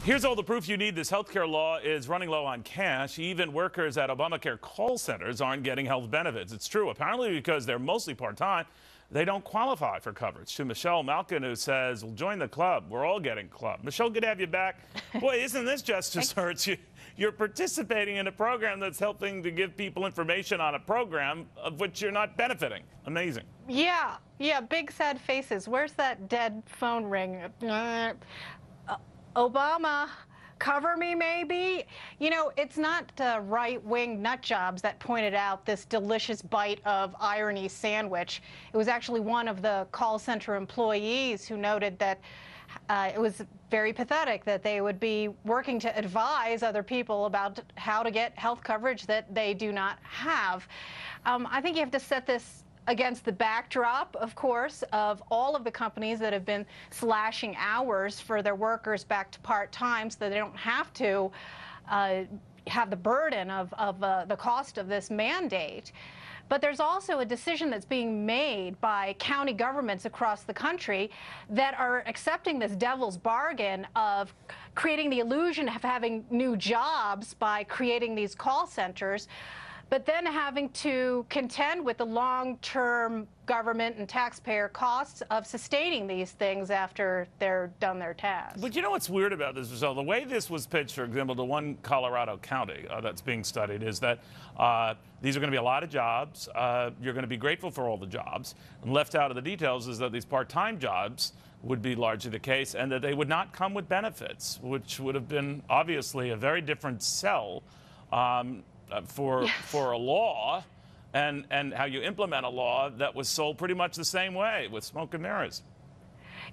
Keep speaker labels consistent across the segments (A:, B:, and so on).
A: Here's all the proof you need. This healthcare law is running low on cash. Even workers at Obamacare call centers aren't getting health benefits. It's true, apparently because they're mostly part-time. They don't qualify for coverage. To Michelle Malkin, who says, well, join the club. We're all getting club. Michelle, good to have you back. Boy, isn't this just hurts? You're participating in a program that's helping to give people information on a program of which you're not benefiting. Amazing.
B: Yeah, big sad faces. Where's that dead phone ring? Obama, cover me maybe? You know, it's not right-wing nut jobs that pointed out this delicious bite of irony sandwich. It was actually one of the call center employees who noted that it was very pathetic that they would be working to advise other people about how to get health coverage that they do not have. I think you have to set this against the backdrop, of course, of all of the companies that have been slashing hours for their workers back to part-time so that they don't have to have the burden of the cost of this mandate. But there's also a decision that's being made by county governments across the country that are accepting this devil's bargain of creating the illusion of having new jobs by creating these call centers, but then having to contend with the long-term government and taxpayer costs of sustaining these things after they're done their task.
A: But you know what's weird about this, Michelle? The way this was pitched, for example, to one Colorado county that's being studied is that these are going to be a lot of jobs. You're going to be grateful for all the jobs. And left out of the details is that these part-time jobs would be largely the case and that they would not come with benefits, which would have been obviously a very different sell for a law and how you implement a law that was sold pretty much the same way, with smoke and mirrors.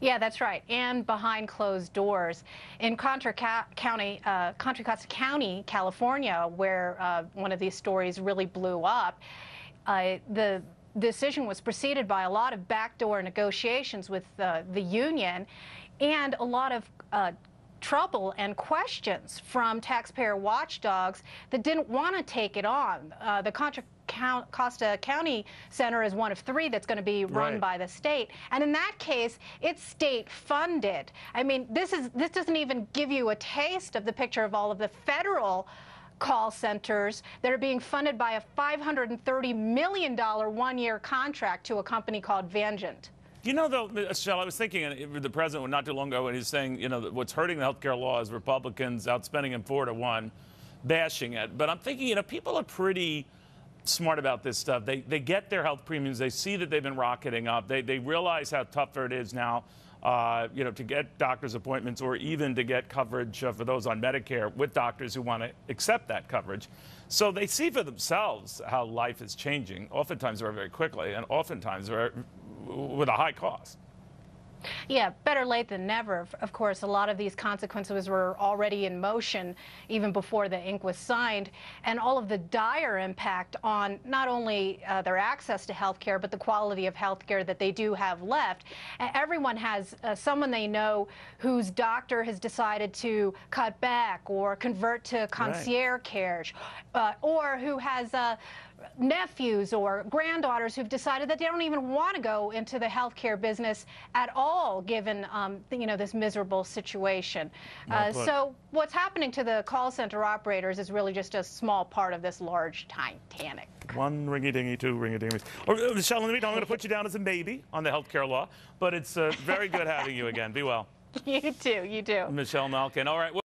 B: Yeah, that's right, and behind closed doors. In Contra Costa County, California, where one of these stories really blew up, the decision was preceded by a lot of backdoor negotiations with the union and a lot of trouble and questions from taxpayer watchdogs that didn't want to take it on. The Contra Costa County Center is one of three that's going to be run by the state, and in that case, it's state funded. I mean, this doesn't even give you a taste of the picture of all of the federal call centers that are being funded by a $530 million one-year contract to a company called Vangent.
A: You know, though, Michelle, I was thinking the president not too long ago when he's saying, you know, that what's hurting the healthcare law is Republicans outspending him 4-1, bashing it. But I'm thinking, you know, people are pretty smart about this stuff. They get their health premiums. They see that they've been rocketing up. They realize how tougher it is now, you know, to get doctor's appointments or even to get coverage for those on Medicare with doctors who want to accept that coverage. So they see for themselves how life is changing, oftentimes very, very quickly, and oftentimes with a high cost.
B: Yeah, better late than never. Of course, a lot of these consequences were already in motion even before the ink was signed, and all of the dire impact on not only their access to health care, but the quality of health care that they do have left. Everyone has someone they know whose doctor has decided to cut back or convert to concierge care, or who has nephews or granddaughters who've decided that they don't even want to go into the healthcare business at all, given you know, this miserable situation. So what's happening to the call center operators is really just a small part of this large Titanic.
A: One ringy-dingy, two ringy-dingies. Michelle, in the meantime, I'm going to put you down as a maybe on the healthcare law, but it's very good having you again. Be well.
B: You too. You do.
A: Michelle Malkin. All right.